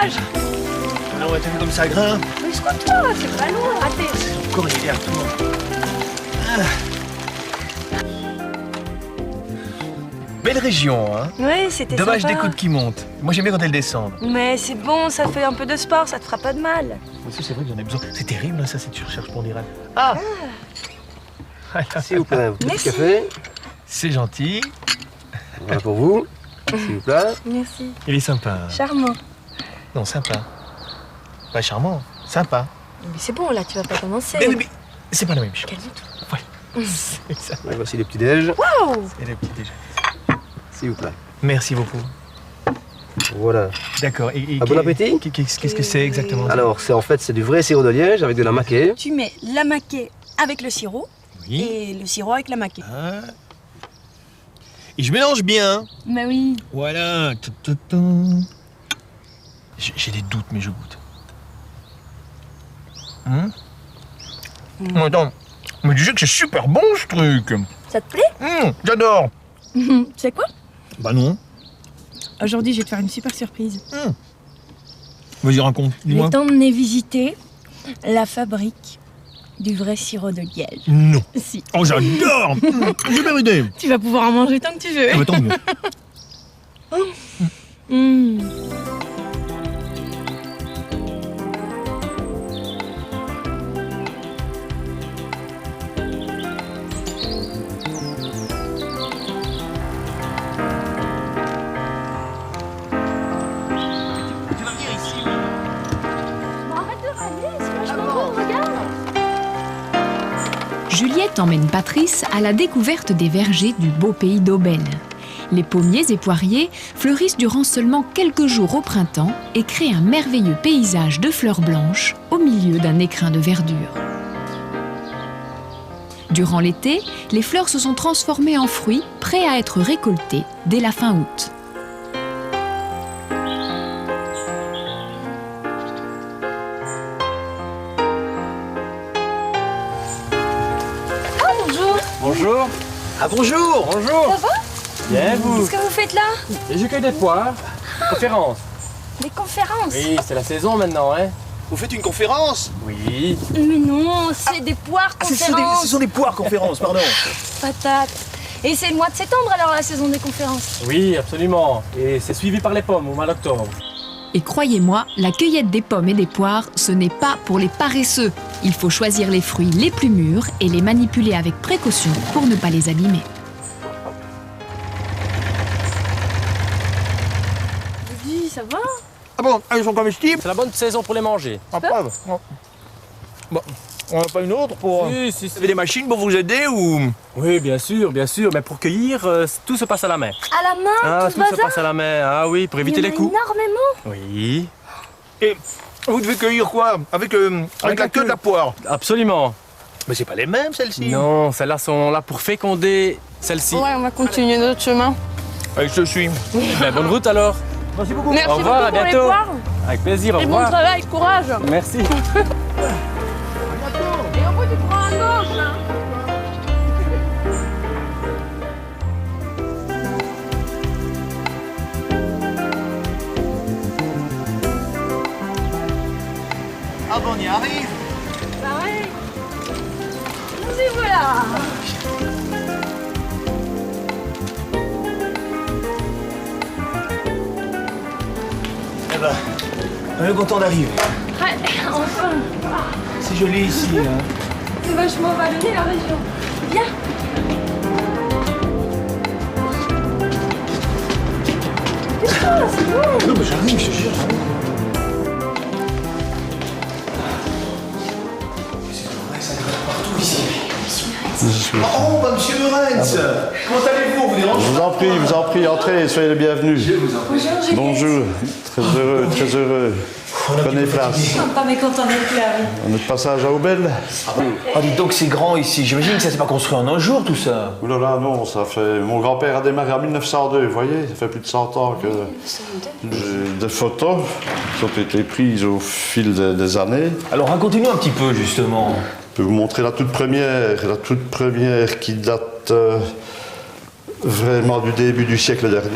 courage. Alors, t'as vu comme ça grimpe? Mais scoute-toi, c'est pas loin, raté. Encore il est à tout. Belle région, hein? Ouais, c'était Dommage sympa. des côtes qui montent. Moi, j'aime bien quand elles descendent. Mais c'est bon, ça fait un peu de sport, ça te fera pas de mal. Aussi, c'est vrai que j'en ai besoin. C'est terrible, hein, ça, cette surcharge pondérale. Ah! S'il vous plaît, un petit Merci. café. C'est gentil. Voilà pour vous. S'il vous plaît. Merci. Il est sympa. Charmant. Non, sympa. Pas charmant, sympa. Mais c'est bon, là, tu vas pas commencer. Mais c'est pas la même chose. Calme-toi. Ouais. C'est ça. Et voici les petits déj. Waouh! C'est le petit déjeuner. S'il vous plaît. Merci beaucoup. Voilà. D'accord. Et Un bon appétit. Qu'est-ce que c'est exactement? Alors, c'est du vrai sirop de liège avec de la maquée. Tu mets la maquée avec le sirop Oui. et le sirop avec la maquée. Ah. Et je mélange bien. Bah oui. Voilà. J'ai des doutes, mais je goûte. Attends. Mais tu sais que c'est super bon, ce truc. Ça te plaît? J'adore. Tu sais quoi? Bah non. Aujourd'hui, je vais te faire une super surprise. Vas-y, raconte. Je vais Dis-moi. t'emmener visiter la fabrique du vrai sirop de liège. Non. Si. Oh, j'adore. Super idée. Tu vas pouvoir en manger tant que tu veux. Ah bah, tant mieux. Tu vas venir ici. Arrête de râler, c'est vachement bon, regarde. Juliette emmène Patrice à la découverte des vergers du beau pays d'Aubaine. Les pommiers et poiriers fleurissent durant seulement quelques jours au printemps et créent un merveilleux paysage de fleurs blanches au milieu d'un écrin de verdure. Durant l'été, les fleurs se sont transformées en fruits prêts à être récoltés dès la fin août. Bonjour. Bonjour. Ah, bonjour. Bonjour. Ça va? Bien, vous. Qu'est-ce que vous faites là? Je cueille des poires. Conférence. Des conférences? Oui, c'est la saison maintenant, hein. Vous faites une conférence? Oui. Mais non, c'est des poires conférences. Ce sont des poires conférences, pardon. Patates. Et c'est le mois de septembre alors la saison des conférences. Oui, absolument. Et c'est suivi par les pommes au mois d'octobre. Et croyez-moi, la cueillette des pommes et des poires, ce n'est pas pour les paresseux. Il faut choisir les fruits les plus mûrs et les manipuler avec précaution pour ne pas les abîmer. Dis, ça va? Ah bon, ils sont comestibles? C'est la bonne saison pour les manger. Ah, pas. Bon, on n'a pas une autre pour... Oui, si, Vous avez des machines pour vous aider ou... Oui, bien sûr. Mais pour cueillir, tout se passe à la main. À la main, Ah, tout ce tout se bazar? passe à la main. Ah oui, pour éviter Il y en les a coups. énormément. Oui. Et vous devez cueillir quoi? Avec la queue de la poire? Absolument. Mais c'est pas les mêmes, celles-ci. Non, celles-là sont là pour féconder celles-ci. Ouais, on va continuer notre chemin. Allez, je te suis. Ben, bonne route alors. Merci beaucoup. Merci Au revoir, beaucoup à pour les bientôt. poires. Avec plaisir, au Et bon revoir. travail, courage. Merci. Et en plus, tu prends un gauche, hein. Ah bon, on y arrive. Bah ouais. Nous y voilà. Eh ben, on est content d'arriver. Ouais, enfin. C'est joli ici, hein. C'est vachement vallonné la région. Viens. Putain, c'est bon. Non, mais j'arrive, je te jure, j'arrive. C'est vrai, ça grimpe partout ici. Oh, bah, monsieur Lorenz. Comment allez-vous? Vous dérangez? Je vous en prie, entrez, soyez les bienvenus. Bonjour, très heureux. Prenez place. Pas mécontent d'être là. On est de passage à Aubel. Ah, dites donc, c'est grand ici. J'imagine que ça s'est pas construit en un jour, tout ça. Ouh là là, non, ça fait... Mon grand-père a démarré en 1902, vous voyez, ça fait plus de 100 ans que... J'ai des photos qui ont été prises au fil des années. Alors, racontez-nous un petit peu, justement. Je peux vous montrer la toute première qui date vraiment du début du siècle dernier.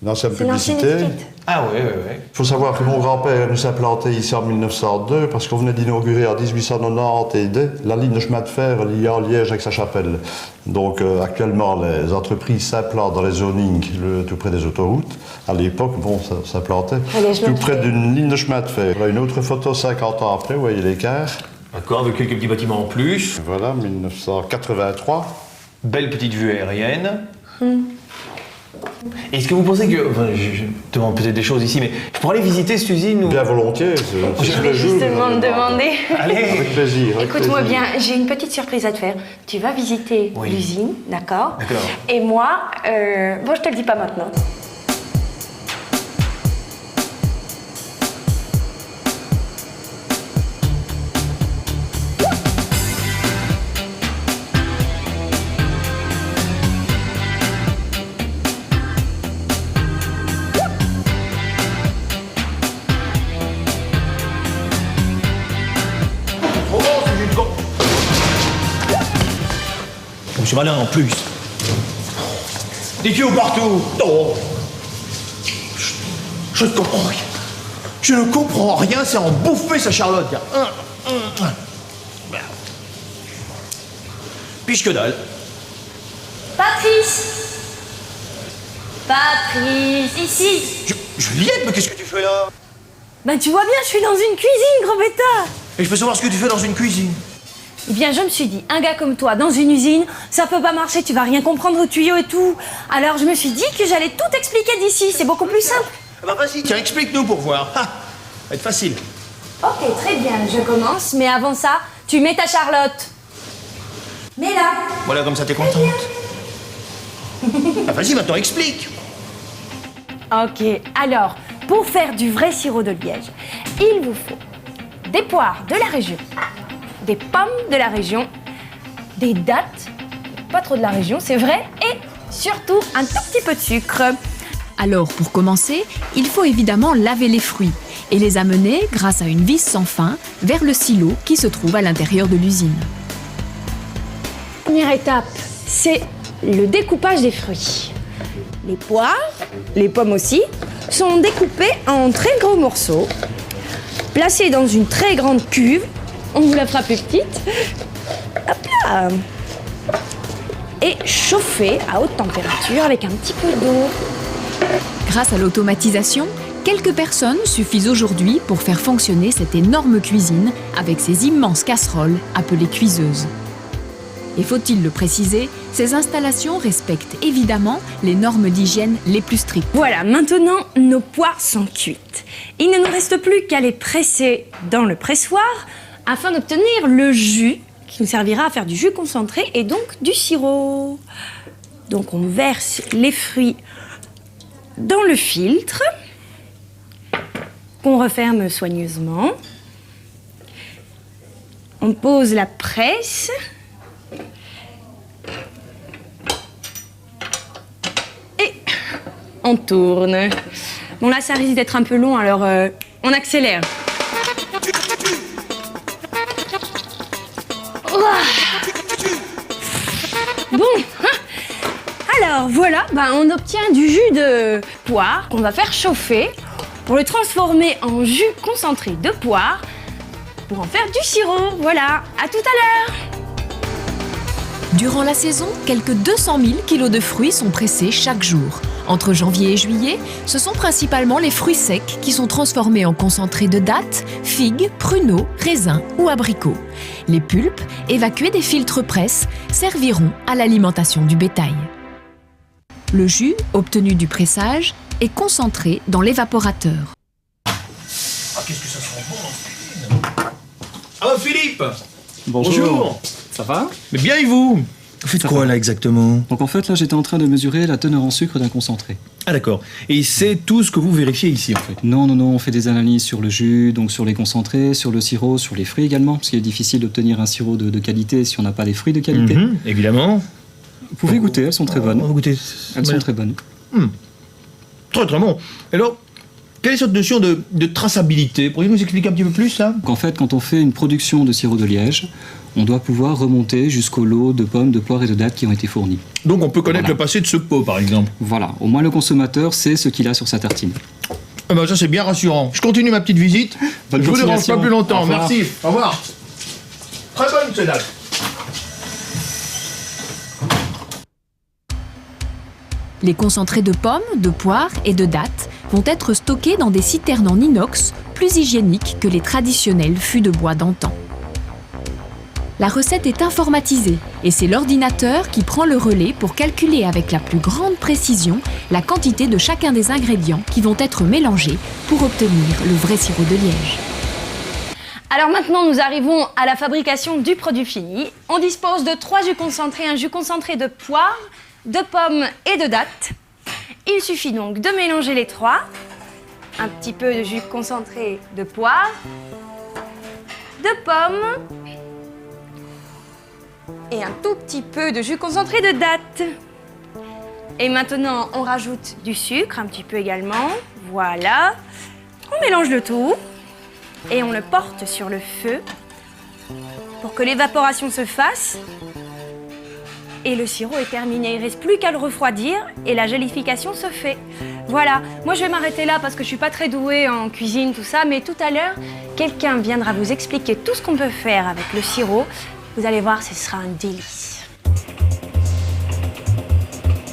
Une ancienne C'est l'ancienne publicité. étiquette. Ah oui. Il faut savoir que mon grand-père nous a planté ici en 1902 parce qu'on venait d'inaugurer en 1890 la ligne de chemin de fer liant Liège avec sa chapelle. Donc actuellement, les entreprises s'implantent dans les zonings tout près des autoroutes. À l'époque, bon, ça s'implantait tout près d'une ligne de chemin de fer. Voilà une autre photo 50 ans après, vous voyez l'écart. D'accord, avec quelques petits bâtiments en plus. Voilà, 1983. Belle petite vue aérienne. Est-ce que vous pensez que... Enfin, je demande peut-être des choses ici, mais je pourrais aller visiter cette usine ou... Bien volontiers. Je vais justement te demander. Allez. Avec plaisir. Écoute-moi bien, j'ai une petite surprise à te faire. Tu vas visiter l'usine, d'accord? D'accord. Et moi, bon, je te le dis pas maintenant. Je suis malin en plus. Des tuyaux partout. Oh. Je ne comprends rien. Je ne comprends rien, c'est en bouffer sa Charlotte. Piche que dalle. Patrice, ici. Juliette, mais qu'est-ce que tu fais là? Ben tu vois bien, je suis dans une cuisine, gros bêta. Et je peux savoir ce que tu fais dans une cuisine? Eh bien, je me suis dit, un gars comme toi, dans une usine, ça peut pas marcher, tu vas rien comprendre aux tuyaux et tout. Alors je me suis dit que j'allais tout expliquer d'ici, c'est beaucoup plus simple. Bah vas-y, tiens, explique-nous pour voir. Ça va être facile. Ok, très bien, je commence, mais avant ça, tu mets ta Charlotte. Mets-la. Voilà, comme ça t'es contente. Ah, vas-y, maintenant explique. Ok, alors, pour faire du vrai sirop de liège, il vous faut des poires de la région, des pommes de la région, des dattes, pas trop de la région, c'est vrai, et surtout un tout petit peu de sucre. Alors, pour commencer, il faut évidemment laver les fruits et les amener, grâce à une vis sans fin, vers le silo qui se trouve à l'intérieur de l'usine. Première étape, c'est le découpage des fruits. Les poires, les pommes aussi, sont découpées en très gros morceaux, placés dans une très grande cuve. On vous la fera plus petite. Hop là. Et chauffées à haute température avec un petit peu d'eau. Grâce à l'automatisation, quelques personnes suffisent aujourd'hui pour faire fonctionner cette énorme cuisine avec ces immenses casseroles appelées cuiseuses. Et faut-il le préciser, ces installations respectent évidemment les normes d'hygiène les plus strictes. Voilà, maintenant nos poires sont cuites. Il ne nous reste plus qu'à les presser dans le pressoir afin d'obtenir le jus qui nous servira à faire du jus concentré et donc du sirop. Donc on verse les fruits dans le filtre qu'on referme soigneusement. On pose la presse. Et on tourne. Bon là ça risque d'être un peu long alors on accélère. Bon, alors voilà, on obtient du jus de poire qu'on va faire chauffer pour le transformer en jus concentré de poire pour en faire du sirop. Voilà, à tout à l'heure. Durant la saison, quelques 200 000 kilos de fruits sont pressés chaque jour. Entre janvier et juillet, ce sont principalement les fruits secs qui sont transformés en concentré de dattes, figues, pruneaux, raisins ou abricots. Les pulpes, évacuées des filtres presse, serviront à l'alimentation du bétail. Le jus, obtenu du pressage, est concentré dans l'évaporateur. Ah, qu'est-ce que ça sent bon dans cette cuisine. Ah, Philippe. Bonjour. Ça va? Mais bien et vous? Vous faites quoi là exactement? Donc en fait là j'étais en train de mesurer la teneur en sucre d'un concentré. Ah d'accord. Et c'est tout ce que vous vérifiez ici en fait? Non, on fait des analyses sur le jus, donc sur les concentrés, sur le sirop, sur les fruits également, parce qu'il est difficile d'obtenir un sirop de qualité si on n'a pas les fruits de qualité. Évidemment. Vous pouvez goûter, elles sont très bonnes. On va goûter. Elles sont très bonnes. Très très bon. Alors, quelle est cette notion de traçabilité? Pourriez-vous nous expliquer un petit peu plus là? Donc en fait, quand on fait une production de sirop de liège, on doit pouvoir remonter jusqu'au lot de pommes, de poires et de dattes qui ont été fournis. Donc on peut connaître Voilà. le passé de ce pot par exemple? Voilà, au moins le consommateur sait ce qu'il a sur sa tartine. Ah bah ça c'est bien rassurant. Je continue ma petite visite. Bonne Je vous dérange pas continuation. plus longtemps. Au revoir. Merci. Au revoir. Très bonne celle-là. Les concentrés de pommes, de poires et de dattes vont être stockés dans des citernes en inox plus hygiéniques que les traditionnels fûts de bois d'antan. La recette est informatisée et c'est l'ordinateur qui prend le relais pour calculer avec la plus grande précision la quantité de chacun des ingrédients qui vont être mélangés pour obtenir le vrai sirop de liège. Alors maintenant, nous arrivons à la fabrication du produit fini. On dispose de 3 jus concentrés, un jus concentré de poire, de pommes et de dattes. Il suffit donc de mélanger les 3. Un petit peu de jus concentré de poire, de pommes et un tout petit peu de jus concentré de dattes. Et maintenant, on rajoute du sucre, un petit peu également. Voilà. On mélange le tout et on le porte sur le feu pour que l'évaporation se fasse. Et le sirop est terminé. Il ne reste plus qu'à le refroidir et la gélification se fait. Voilà. Moi, je vais m'arrêter là parce que je ne suis pas très douée en cuisine, tout ça. Mais tout à l'heure, quelqu'un viendra vous expliquer tout ce qu'on peut faire avec le sirop. Vous allez voir, ce sera un délice.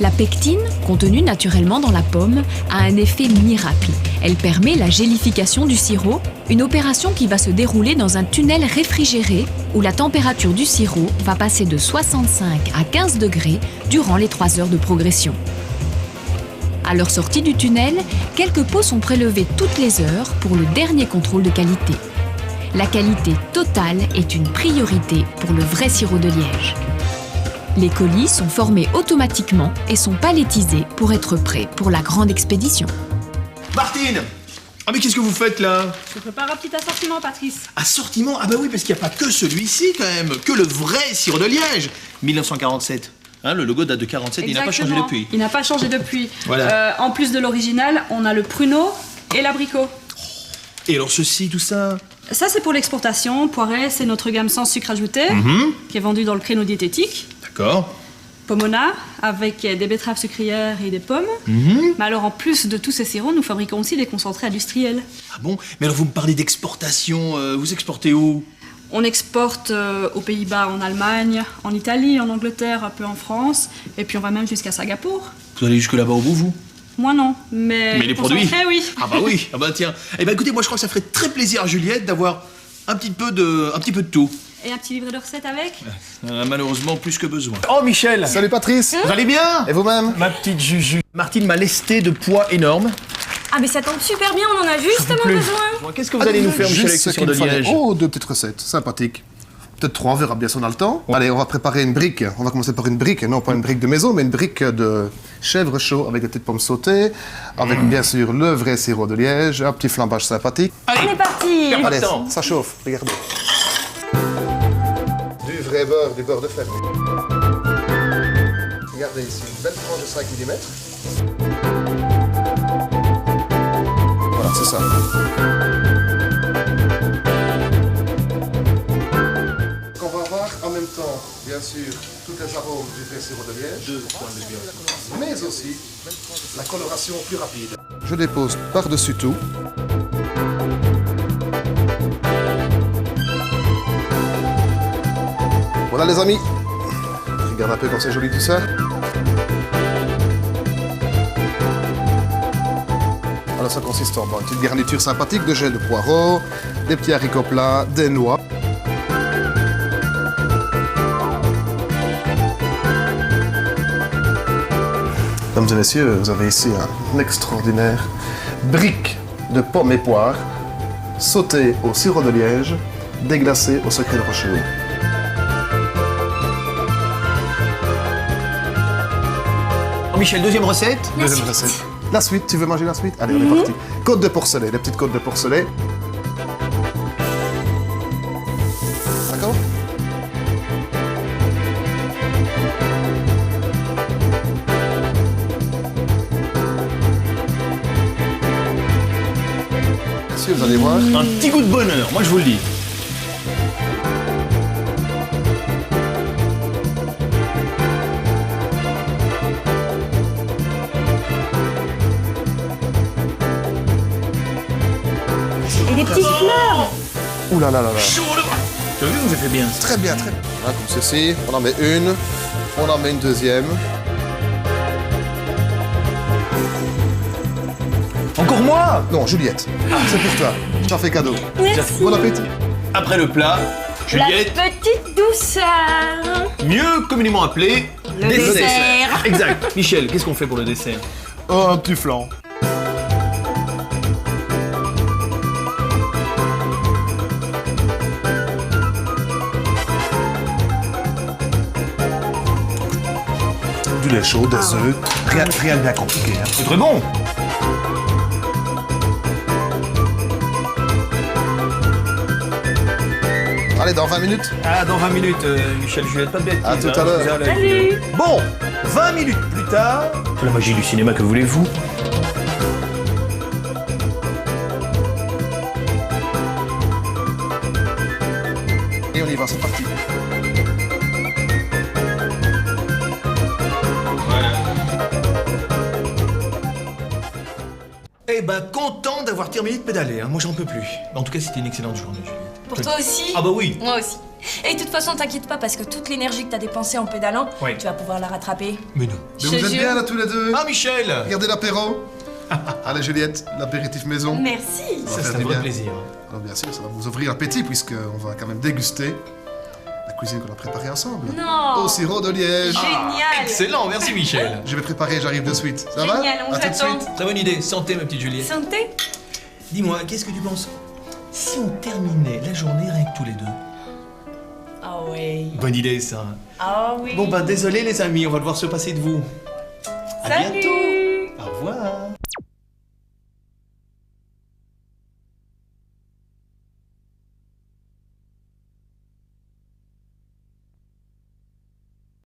La pectine, contenue naturellement dans la pomme, a un effet miracle. Elle permet la gélification du sirop, une opération qui va se dérouler dans un tunnel réfrigéré où la température du sirop va passer de 65 à 15 degrés durant les 3 heures de progression. À leur sortie du tunnel, quelques pots sont prélevés toutes les heures pour le dernier contrôle de qualité. La qualité totale est une priorité pour le vrai sirop de liège. Les colis sont formés automatiquement et sont palettisés pour être prêts pour la grande expédition. Martine! Ah mais qu'est-ce que vous faites là? Je prépare un petit assortiment, Patrice. Assortiment? Ah bah oui, parce qu'il n'y a pas que celui-ci quand même, que le vrai sirop de liège. 1947. Hein, le logo date de 47, il n'a pas changé depuis. Il n'a pas changé depuis. Voilà. En plus de l'original, on a le pruneau et l'abricot. Et alors ceci, tout ça? Ça, c'est pour l'exportation. Poiret, c'est notre gamme sans sucre ajouté, qui est vendue dans le créneau diététique. D'accord. Pomona, avec des betteraves sucrières et des pommes. Mais alors, en plus de tous ces sirops, nous fabriquons aussi des concentrés industriels. Ah bon? Mais alors vous me parlez d'exportation, vous exportez où? On exporte aux Pays-Bas, en Allemagne, en Italie, en Angleterre, un peu en France. Et puis on va même jusqu'à Singapour. Vous allez jusque là-bas au bout, vous? Moi non, mais les produits? Oui. Ah bah oui, ah bah tiens. Eh ben écoutez, moi je crois que ça ferait très plaisir à Juliette d'avoir un petit peu de tout. Et un petit livret de recettes avec? Malheureusement, plus que besoin. Oh Michel! Salut Patrice. Vous allez bien? Et vous-même? Ma petite Juju. Martine m'a lesté de poids énorme. Ah mais ça tombe super bien, on en a justement besoin. Qu'est-ce que vous allez nous faire, Michel, avec ce sirop de liège? Oh, 2 petites recettes, sympathiques. Peut-être 3, on verra bien si on a le temps. Allez, on va préparer une brique. On va commencer par une brique, non pas une brique de maison, mais une brique de chèvre chaud avec des petites pommes sautées, avec bien sûr le vrai sirop de liège, un petit flambage sympathique. On est parti. Allez, ça chauffe, regardez. Du vrai beurre, du beurre de ferme. Regardez ici, une belle tranche de 5 mm. Voilà, c'est ça. On va avoir en même temps, bien sûr, tous les arômes du vrai sirop de liège, mais aussi la coloration plus rapide. Je dépose par-dessus tout. Voilà les amis, regarde un peu comme c'est joli tout ça. Alors ça consiste en une petite garniture sympathique de gel de poireaux, des petits haricots plats, des noix. Mesdames et messieurs, vous avez ici un extraordinaire brique de pommes et poires, sautée au sirop de liège, déglacée au secret de rocheux. Michel, deuxième recette. Deuxième recette. La suite, tu veux manger la suite? Allez, on est parti. Côte de porcelet, les petites côtes de porcelet. D'accord? Monsieur, vous allez voir. Un petit goût de bonheur, moi je vous le dis. Et des petites fleurs. Ouh là là là là. Chaud le bras. Tu as vu, vous avez fait bien. Très bien, très bien. Voilà, comme ceci. On en met une. On en met une deuxième. Encore moi? Non, Juliette. C'est pour toi. Je t'en fais cadeau. Merci. Bon appétit. Après le plat, Juliette, La petite douceur. mieux communément appelé Le dessert. Exact. Michel, qu'est-ce qu'on fait pour le dessert? Oh, un petit flan. Du lait chaud, des œufs. Rien de bien compliqué. Hein. C'est très bon. Allez, dans 20 minutes. Ah, dans 20 minutes, Michel, Juliette, pas de bêtises. À tout à l'heure. Je vous ai à l'œil. Bon, 20 minutes plus tard. C'est la magie du cinéma, que voulez-vous? Et on y va, c'est parti. Eh ben, content d'avoir terminé de pédaler. Hein. Moi, j'en peux plus. En tout cas, c'était une excellente journée, Juliette. Pour toi aussi? Ah bah oui. Moi aussi. Et de toute façon, t'inquiète pas parce que toute l'énergie que t'as dépensée en pédalant, Oui. tu vas pouvoir la rattraper. Mais non. Mais vous êtes bien là tous les deux. Ah, Michel. Regardez l'apéro. Allez Juliette, l'apéritif maison. Merci. Ça, va c'est faire un du vrai bien. plaisir. Alors bien sûr, ça va vous ouvrir l'appétit puisqu'on va quand même déguster la cuisine qu'on a préparée ensemble. Non. Au sirop de liège. Génial. Excellent, merci, Michel. Je vais préparer, j'arrive de suite. Ça va? Génial, on À tout de s'attend. suite. Très bonne idée. Santé, ma petite Juliette. Santé. Dis-moi, qu'est-ce que tu penses si on terminait la journée rien que tous les deux? Ah oui. Bonne idée, ça. Ah oui. Bon, ben, désolé, les amis, on va devoir se passer de vous. À Salut. bientôt. Au revoir.